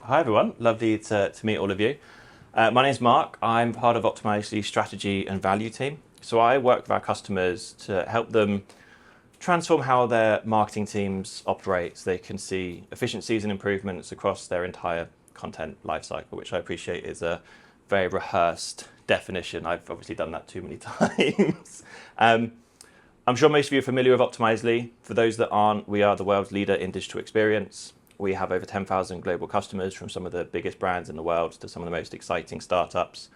Hi everyone, lovely to meet all of you. My name's Mark. I'm part of Optimizely's strategy and value team. So I work with our customers to help them transform how their marketing teams operate so they can see efficiencies and improvements across their entire content lifecycle, which I appreciate is a very rehearsed definition. I've obviously done that too many times. I'm sure most of you are familiar with Optimizely. For those that aren't, we are the world's leader in digital experience. We have over 10,000 global customers, from some of the biggest brands in the world to some of the most exciting startups.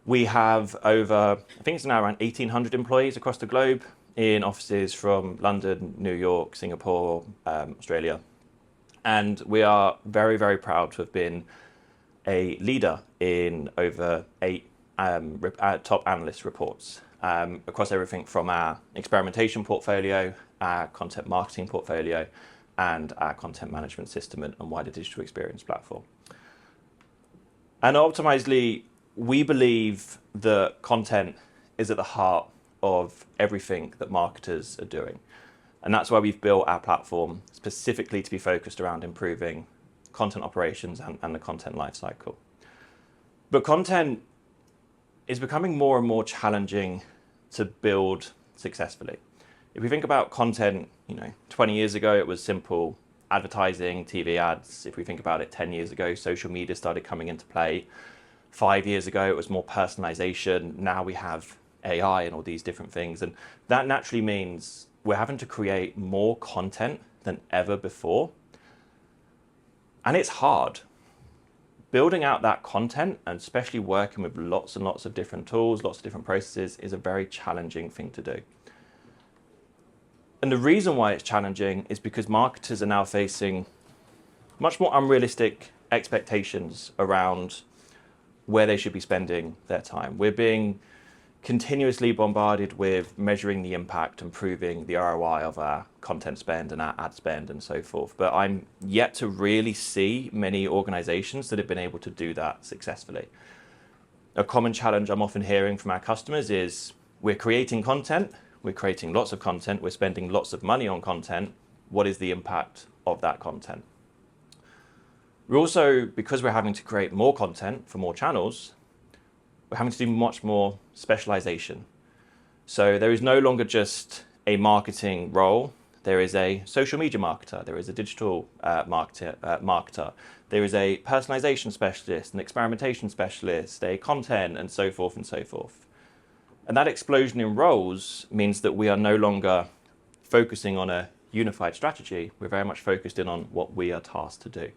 We have over, I think it's now around 1,800 employees across the globe in offices from London, New York, Singapore, Australia. And we are very, very proud to have been a leader in over 8 top analyst reports across everything from our experimentation portfolio, our content marketing portfolio, and our content management system and wider digital experience platform. And Optimizely, we believe that content is at the heart of everything that marketers are doing. And that's why we've built our platform specifically to be focused around improving content operations and the content lifecycle. But content is becoming more and more challenging to build successfully. If we think about content, 20 years ago, it was simple advertising, TV ads. If we think about it 10 years ago, social media started coming into play. 5 years ago, it was more personalization. Now we have AI and all these different things. And that naturally means we're having to create more content than ever before. And it's hard. Building out that content, and especially working with lots and lots of different tools, lots of different processes, is a very challenging thing to do. And the reason why it's challenging is because marketers are now facing much more unrealistic expectations around where they should be spending their time. We're being continuously bombarded with measuring the impact and proving the ROI of our content spend and our ad spend and so forth. But I'm yet to really see many organizations that have been able to do that successfully. A common challenge I'm often hearing from our customers is we're creating content, we're creating lots of content, we're spending lots of money on content. What is the impact of that content? We're also, because we're having to create more content for more channels, we're having to do much more specialization. So there is no longer just a marketing role. There is a social media marketer. There is a digital marketer. There is a personalization specialist, an experimentation specialist, a content, and so forth and so forth. And that explosion in roles means that we are no longer focusing on a unified strategy. We're very much focused in on what we are tasked to do.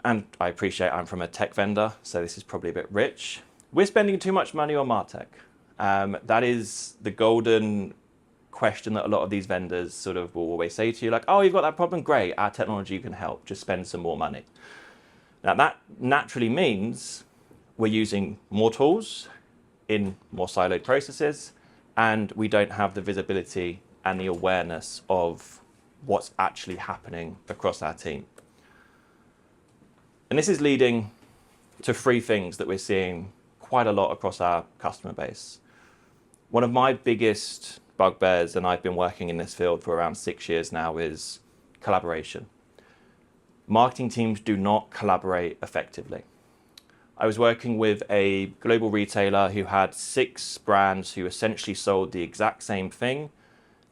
And I appreciate I'm from a tech vendor, so this is probably a bit rich. We're spending too much money on MarTech. That is the golden question that a lot of these vendors sort of will always say to you, like, oh, you've got that problem, great, our technology can help, just spend some more money. Now that naturally means we're using more tools in more siloed processes, and we don't have the visibility and the awareness of what's actually happening across our team. And this is leading to 3 things that we're seeing quite a lot across our customer base. One of my biggest bugbears, and I've been working in this field for around 6 years now, is collaboration. Marketing teams do not collaborate effectively. I was working with a global retailer who had 6 brands who essentially sold the exact same thing.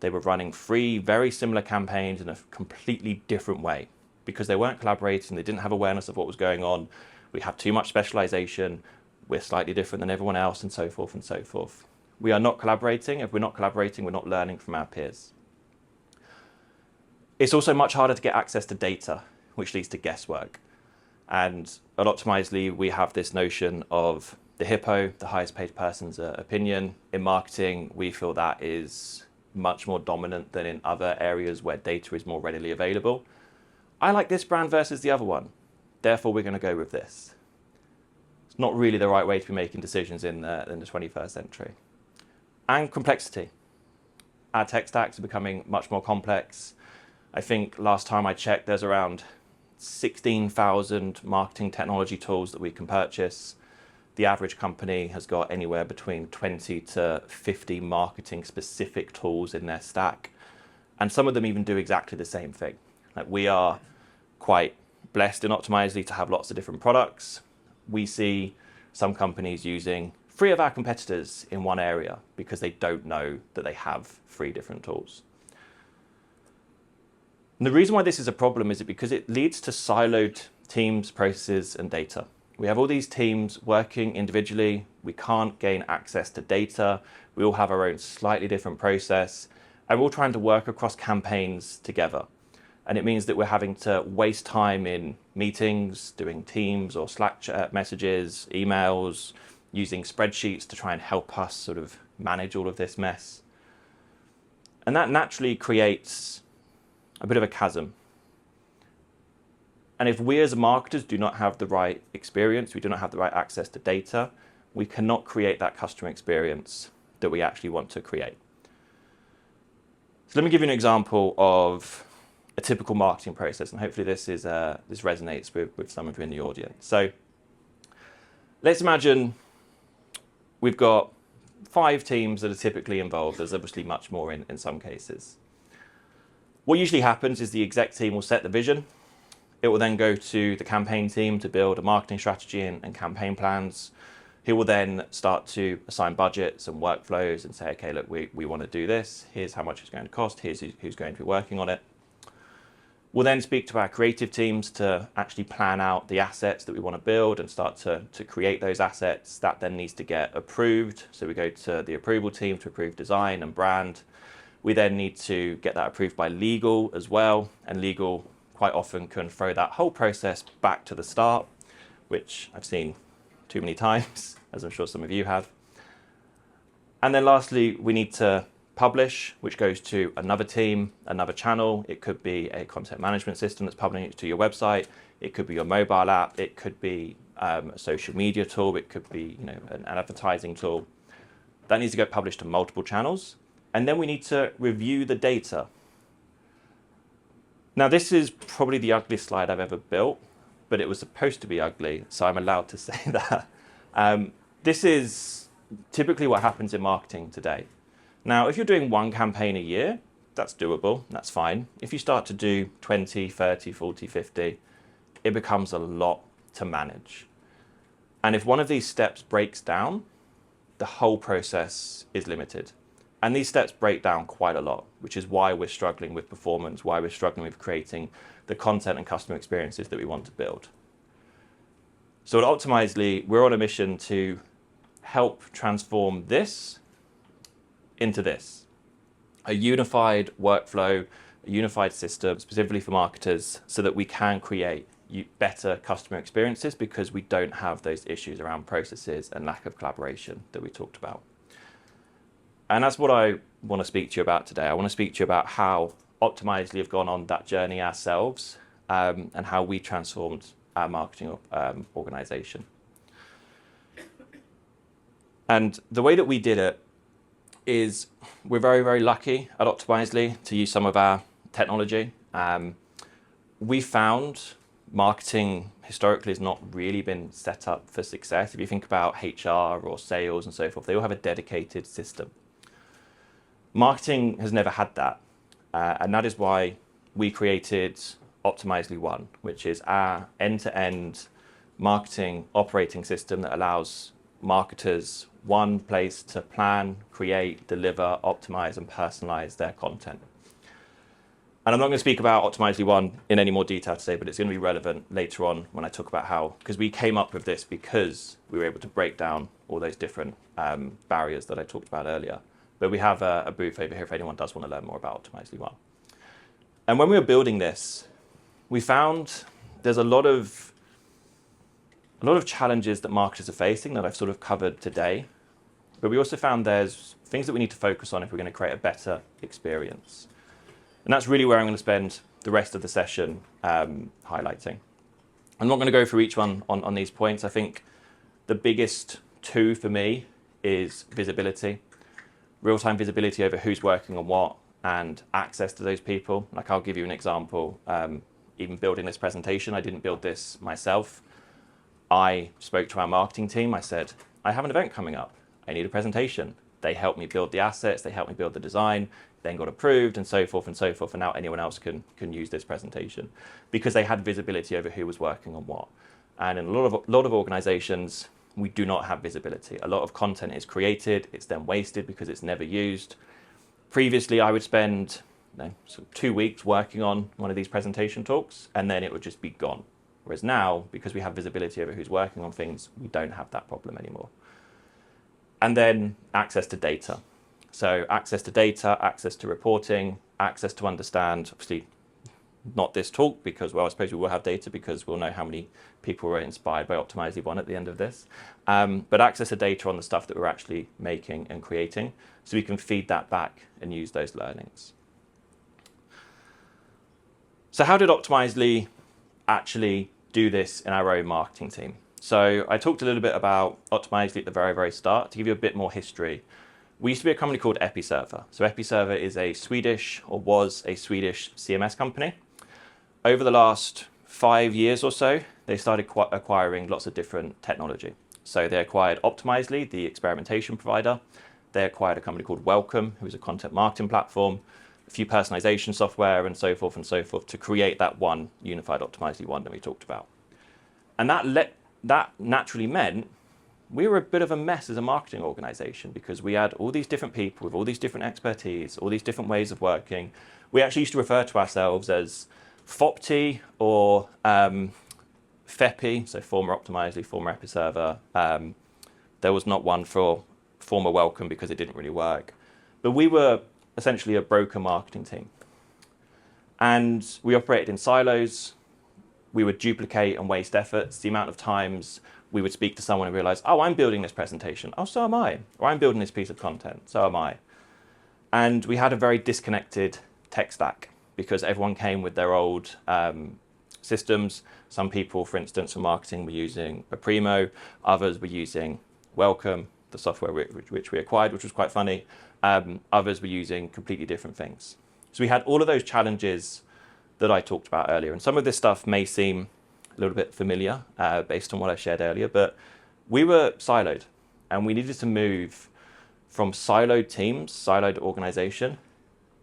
They were running 3 very similar campaigns in a completely different way because they weren't collaborating. They didn't have awareness of what was going on. We have too much specialization. We're slightly different than everyone else, and so forth and so forth. We are not collaborating. If we're not collaborating, we're not learning from our peers. It's also much harder to get access to data, which leads to guesswork. And at Optimizely, we have this notion of the HIPPO, the highest paid person's opinion. In marketing, we feel that is much more dominant than in other areas where data is more readily available. I like this brand versus the other one, therefore we're going to go with this. It's not really the right way to be making decisions in the 21st century. And complexity. Our tech stacks are becoming much more complex. I think last time I checked, there's around 16,000 marketing technology tools that we can purchase. The average company has got anywhere between 20 to 50 marketing specific tools in their stack. And some of them even do exactly the same thing. Like, we are quite blessed in Optimizely to have lots of different products. We see some companies using 3 of our competitors in one area because they don't know that they have 3 different tools. And the reason why this is a problem is because it leads to siloed teams, processes, and data. We have all these teams working individually. We can't gain access to data. We all have our own slightly different process, and we're all trying to work across campaigns together. And it means that we're having to waste time in meetings, doing Teams or Slack chat messages, emails, using spreadsheets to try and help us sort of manage all of this mess. And that naturally creates a bit of a chasm. And if we as marketers do not have the right experience, we do not have the right access to data, we cannot create that customer experience that we actually want to create. So let me give you an example of a typical marketing process, and hopefully this resonates with some of you in the audience. So let's imagine we've got 5 teams that are typically involved. There's obviously much more in some cases. What usually happens is the exec team will set the vision. It will then go to the campaign team to build a marketing strategy and campaign plans. He will then start to assign budgets and workflows and say, okay, look, we want to do this. Here's how much it's going to cost. Here's who's going to be working on it. We'll then speak to our creative teams to actually plan out the assets that we want to build and start to create those assets. That then needs to get approved. So we go to the approval team to approve design and brand. We then need to get that approved by legal as well. And legal quite often can throw that whole process back to the start, which I've seen too many times, as I'm sure some of you have. And then lastly, we need to publish, which goes to another team, another channel. It could be a content management system that's publishing it to your website. It could be your mobile app. It could be a social media tool. It could be an advertising tool. That needs to get published to multiple channels. And then we need to review the data. Now, this is probably the ugliest slide I've ever built, but it was supposed to be ugly, so I'm allowed to say that. This is typically what happens in marketing today. Now, if you're doing 1 campaign a year, that's doable, that's fine. If you start to do 20, 30, 40, 50, it becomes a lot to manage. And if one of these steps breaks down, the whole process is limited. And these steps break down quite a lot, which is why we're struggling with performance, why we're struggling with creating the content and customer experiences that we want to build. So at Optimizely, we're on a mission to help transform this into this. A unified workflow, a unified system specifically for marketers so that we can create better customer experiences because we don't have those issues around processes and lack of collaboration that we talked about. And that's what I want to speak to you about today. I want to speak to you about how Optimizely have gone on that journey ourselves and how we transformed our marketing organization. And the way that we did it is we're very, very lucky at Optimizely to use some of our technology. We found marketing historically has not really been set up for success. If you think about HR or sales and so forth, they all have a dedicated system. Marketing has never had that. And that is why we created Optimizely One, which is our end-to-end marketing operating system that allows marketers one place to plan, create, deliver, optimize, and personalize their content. And I'm not going to speak about Optimizely One in any more detail today, but it's going to be relevant later on when I talk about how, because we came up with this because we were able to break down all those different barriers that I talked about earlier. But we have a booth over here if anyone does want to learn more about Optimizely One. And when we were building this, we found there's a lot of challenges that marketers are facing that I've sort of covered today. But we also found there's things that we need to focus on if we're going to create a better experience. And that's really where I'm going to spend the rest of the session highlighting. I'm not going to go through each one on these points. I think the biggest 2 for me is visibility. Real-time visibility over who's working on what and access to those people. Like I'll give you an example. Even building this presentation, I didn't build this myself. I spoke to our marketing team. I said, I have an event coming up. I need a presentation. They helped me build the assets, they helped me build the design, then got approved and so forth, and now anyone else can use this presentation because they had visibility over who was working on what. And in a lot of organizations, we do not have visibility. A lot of content is created, it's then wasted because it's never used. Previously, I would spend sort of 2 weeks working on one of these presentation talks, and then it would just be gone. Whereas now, because we have visibility over who's working on things, we don't have that problem anymore. And then access to data. So access to data, access to reporting, access to understand, obviously not this talk because, well, I suppose we will have data because we'll know how many people were inspired by Optimizely 1 at the end of this. But access to data on the stuff that we're actually making and creating so we can feed that back and use those learnings. So how did Optimizely actually do this in our own marketing team? So I talked a little bit about Optimizely at the very, very start. To give you a bit more history, we used to be a company called Episerver. So Episerver is a Swedish, or was a Swedish CMS company. Over the last 5 years or so, they started acquiring lots of different technology. So they acquired Optimizely, the experimentation provider. They acquired a company called Wakelin, who is a content marketing platform, a few personalization software, and so forth to create that one unified Optimizely 1 that we talked about. And that naturally meant we were a bit of a mess as a marketing organization because we had all these different people with all these different expertise, all these different ways of working. We actually used to refer to ourselves as FOPT or FEPI, so former Optimizely, former Episerver. There was not one for former Welcome because it didn't really work. But we were essentially a broker marketing team. And we operated in silos. We would duplicate and waste efforts. The amount of times we would speak to someone and realize, oh, I'm building this presentation. Oh, so am I. Or I'm building this piece of content. So am I. And we had a very disconnected tech stack because everyone came with their old systems. Some people, for instance, for marketing were using Primo. Others were using Welcome, the software which we acquired, which was quite funny. Others were using completely different things. So we had all of those challenges that I talked about earlier. And some of this stuff may seem a little bit familiar based on what I shared earlier, but we were siloed and we needed to move from siloed teams, siloed organization,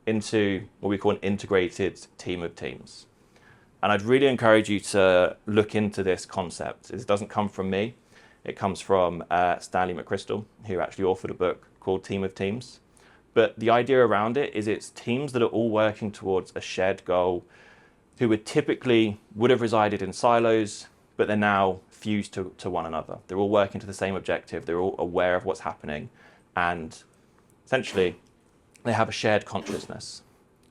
into what we call an integrated team of teams. And I'd really encourage you to look into this concept. It doesn't come from me. It comes from Stanley McChrystal, who actually authored a book called Team of Teams. But the idea around it is it's teams that are all working towards a shared goal, who would have resided in silos, but they're now fused to one another. They're all working to the same objective. They're all aware of what's happening. And essentially, they have a shared consciousness.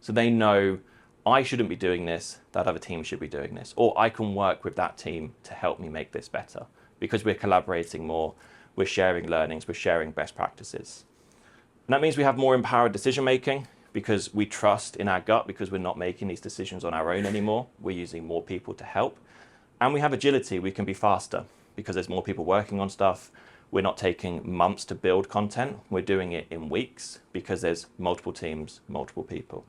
So they know, I shouldn't be doing this, that other team should be doing this. Or I can work with that team to help me make this better. Because we're collaborating more, we're sharing learnings, we're sharing best practices. And that means we have more empowered decision making, because we trust in our gut, because we're not making these decisions on our own anymore. We're using more people to help. And we have agility. We can be faster because there's more people working on stuff. We're not taking months to build content. We're doing it in weeks because there's multiple teams, multiple people.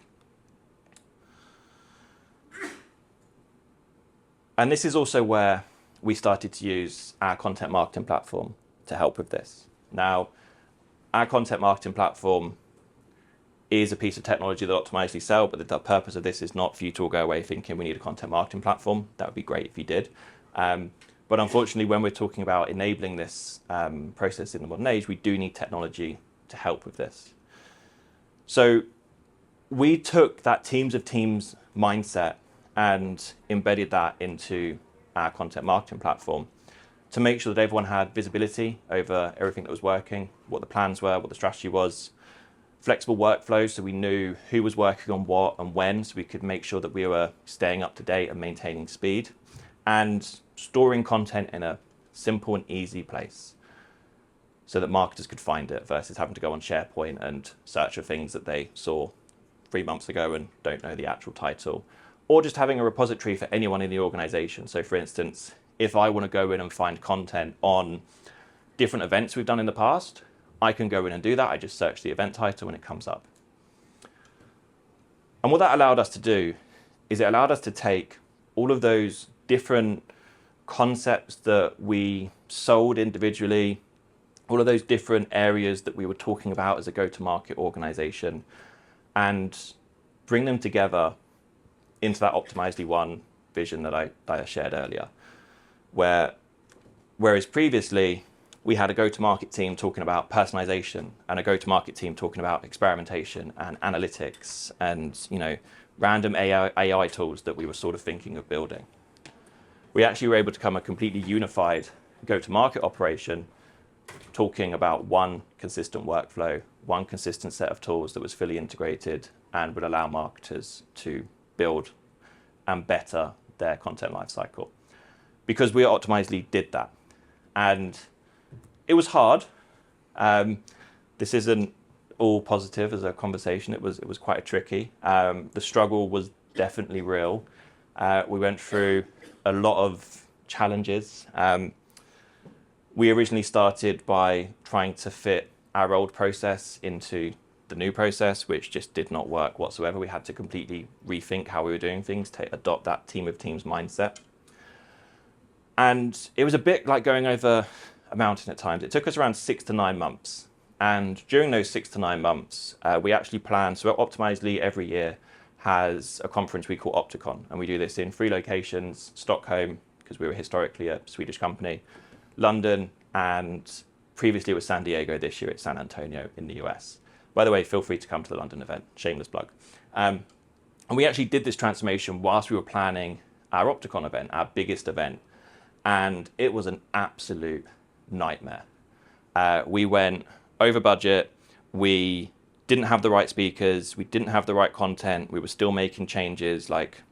And this is also where we started to use our content marketing platform to help with this. Now, our content marketing platform is a piece of technology that Optimizely sell, but the purpose of this is not for you to all go away thinking we need a content marketing platform. That would be great if you did. But unfortunately, when we're talking about enabling this process in the modern age, we do need technology to help with this. So we took that teams of teams mindset and embedded that into our content marketing platform to make sure that everyone had visibility over everything that was working, what the plans were, what the strategy was, flexible workflows so we knew who was working on what and when, so we could make sure that we were staying up to date and maintaining speed, and storing content in a simple and easy place so that marketers could find it versus having to go on SharePoint and search for things that they saw 3 months ago and don't know the actual title, or just having a repository for anyone in the organization. So for instance, if I want to go in and find content on different events we've done in the past, I can go in and do that. I just search the event title and it comes up. And what that allowed us to do is it allowed us to take all of those different concepts that we sold individually, all of those different areas that we were talking about as a go-to-market organization, and bring them together into that Optimizely One vision that I shared earlier. Whereas previously, we had a go-to-market team talking about personalization and a go-to-market team talking about experimentation and analytics and, random AI tools that we were sort of thinking of building. We actually were able to become a completely unified go-to-market operation, talking about one consistent workflow, one consistent set of tools that was fully integrated and would allow marketers to build and better their content lifecycle. Because we at Optimizely did that. And it was hard. This isn't all positive as a conversation. It was quite tricky. The struggle was definitely real. We went through a lot of challenges. We originally started by trying to fit our old process into the new process, which just did not work whatsoever. We had to completely rethink how we were doing things to adopt that team of teams mindset. And it was a bit like going over a mountain at times. It took us around 6 to 9 months. And during those 6 to 9 months, we actually planned, so Optimizely every year has a conference we call Opticon. And we do this in 3 locations: Stockholm, because we were historically a Swedish company, London, and previously it was San Diego. This year it's San Antonio in the US. By the way, feel free to come to the London event, shameless plug. And we actually did this transformation whilst we were planning our Opticon event, our biggest event. And it was an absolute nightmare. We went over budget. We didn't have the right speakers. We didn't have the right content. We were still making changes like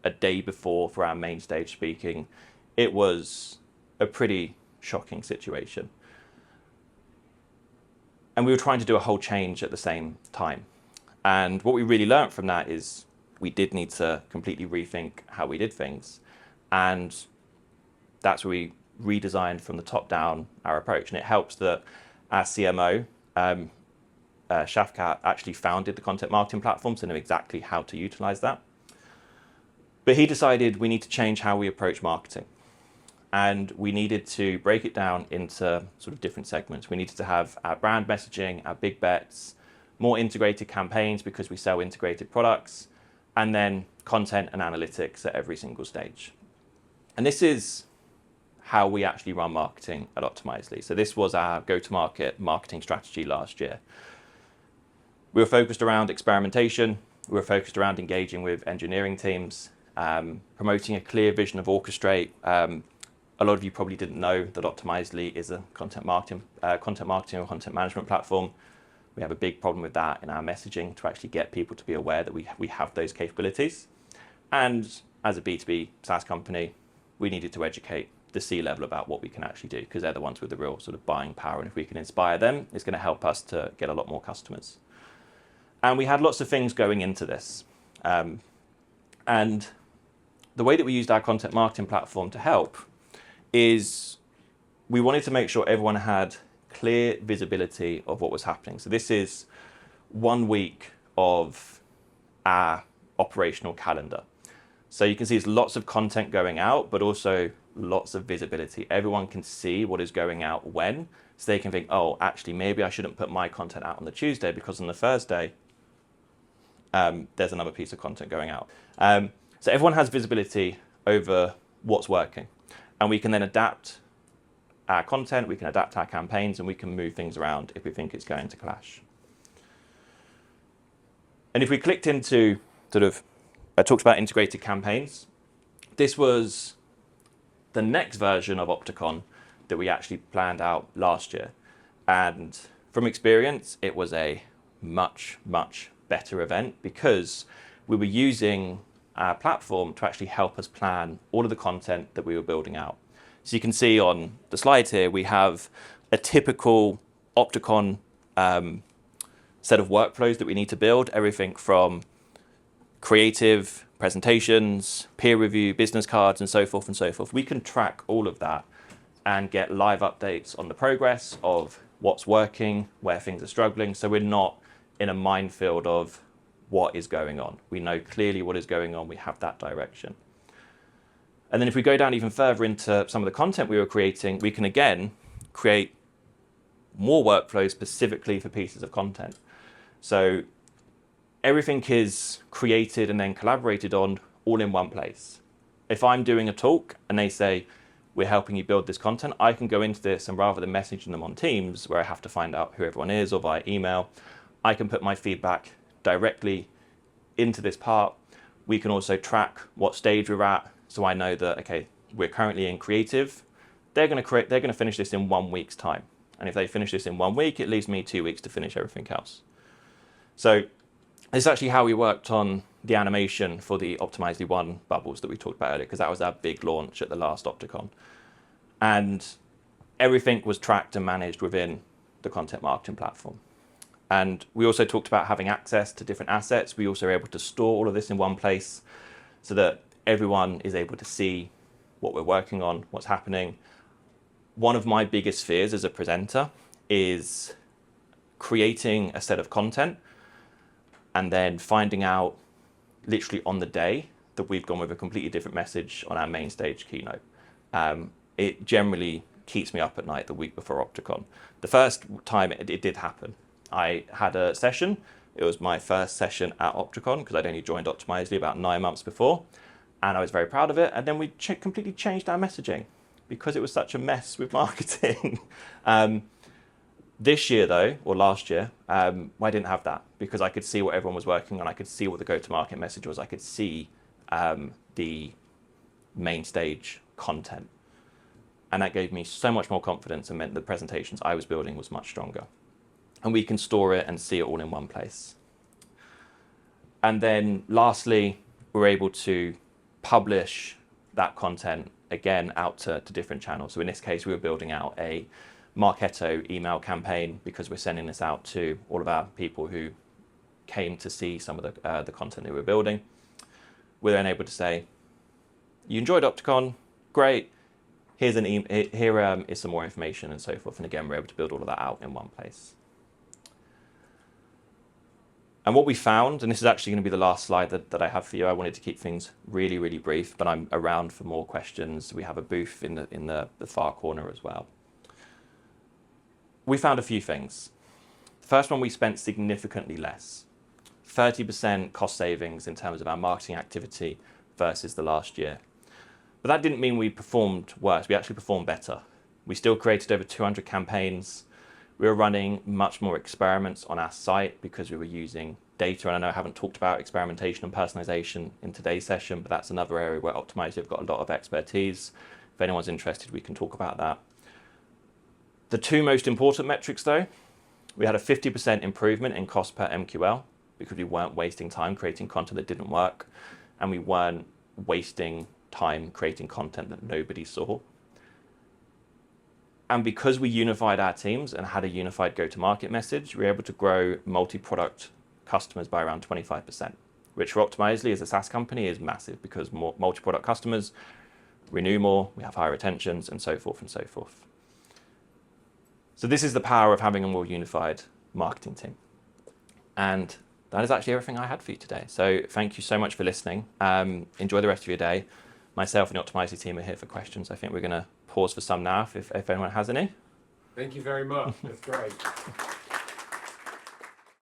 a day before for our main stage speaking. It was a pretty shocking situation. And we were trying to do a whole change at the same time. And what we really learned from that is we did need to completely rethink how we did things. And that's where we redesigned from the top down our approach. And it helps that our CMO, Shafkat, actually founded the content marketing platform, so knew exactly how to utilize that. But he decided we need to change how we approach marketing. And we needed to break it down into sort of different segments. We needed to have our brand messaging, our big bets, more integrated campaigns because we sell integrated products, and then content and analytics at every single stage. And this is how we actually run marketing at Optimizely. So this was our go-to-market marketing strategy last year. We were focused around experimentation. We were focused around engaging with engineering teams, promoting a clear vision of orchestrate. A lot of you probably didn't know that Optimizely is a content marketing or content management platform. We have a big problem with that in our messaging to actually get people to be aware that we have those capabilities. And as a B2B SaaS company, we needed to educate the C-level about what we can actually do, because they're the ones with the real sort of buying power. And if we can inspire them, it's going to help us to get a lot more customers. And we had lots of things going into this. And the way that we used our content marketing platform to help is we wanted to make sure everyone had clear visibility of what was happening. So this is 1 week of our operational calendar. So you can see there's lots of content going out, but also lots of visibility. Everyone can see what is going out when, so they can think, oh, actually, maybe I shouldn't put my content out on the Tuesday because on the Thursday, there's another piece of content going out. So everyone has visibility over what's working, and we can then adapt our content, we can adapt our campaigns, and we can move things around if we think it's going to clash. And if we clicked into I talked about integrated campaigns. This was the next version of Opticon that we actually planned out last year. And from experience, it was a much, much better event because we were using our platform to actually help us plan all of the content that we were building out. So you can see on the slide here, we have a typical Opticon set of workflows that we need to build, everything from creative, presentations, peer review, business cards, and so forth and so forth. We can track all of that and get live updates on the progress of what's working, where things are struggling. So we're not in a minefield of what is going on. We know clearly what is going on. We have that direction. And then if we go down even further into some of the content we were creating, we can again create more workflows specifically for pieces of content. So everything is created and then collaborated on all in one place. If I'm doing a talk and they say, we're helping you build this content, I can go into this, and rather than messaging them on Teams, where I have to find out who everyone is, or via email, I can put my feedback directly into this part. We can also track what stage we're at, so I know that, okay, we're currently in creative. They're going to finish this in 1 week's time. And if they finish this in 1 week, it leaves me 2 weeks to finish everything else. So this is actually how we worked on the animation for the Optimizely 1 bubbles that we talked about earlier, because that was our big launch at the last Opticon. And everything was tracked and managed within the content marketing platform. And we also talked about having access to different assets. We also are able to store all of this in one place so that everyone is able to see what we're working on, what's happening. One of my biggest fears as a presenter is creating a set of content and then finding out literally on the day that we've gone with a completely different message on our main stage keynote. It generally keeps me up at night the week before Opticon. The first time it did happen, I had a session. It was my first session at Opticon because I'd only joined Optimizely about 9 months before, and I was very proud of it. And then we completely changed our messaging because it was such a mess with marketing. This year though, or last year, I didn't have that because I could see what everyone was working on. I could see what the go-to-market message was. I could see the main stage content. And that gave me so much more confidence and meant the presentations I was building was much stronger. And we can store it and see it all in one place. And then lastly, we're able to publish that content again out to different channels. So in this case, we were building out a Marketo email campaign because we're sending this out to all of our people who came to see some of the content that we were building. We're then able to say, you enjoyed Opticon, great. Here's here is some more information and so forth. And again, we're able to build all of that out in one place. And what we found, and this is actually going to be the last slide that I have for you. I wanted to keep things really, really brief, but I'm around for more questions. We have a booth in the far corner as well. We found a few things. The first one, we spent significantly less. 30% cost savings in terms of our marketing activity versus the last year. But that didn't mean we performed worse. We actually performed better. We still created over 200 campaigns. We were running much more experiments on our site because we were using data. And I know I haven't talked about experimentation and personalization in today's session, but that's another area where Optimizely have got a lot of expertise. If anyone's interested, we can talk about that. The two most important metrics though, we had a 50% improvement in cost per MQL because we weren't wasting time creating content that didn't work, and we weren't wasting time creating content that nobody saw. And because we unified our teams and had a unified go-to-market message, we were able to grow multi-product customers by around 25%, which for Optimizely as a SaaS company is massive because more multi-product customers renew more, we have higher retentions, and so forth and so forth. So this is the power of having a more unified marketing team. And that is actually everything I had for you today. So thank you so much for listening. Enjoy the rest of your day. Myself and the Optimizely team are here for questions. I think we're going to pause for some now if anyone has any. Thank you very much. That's great.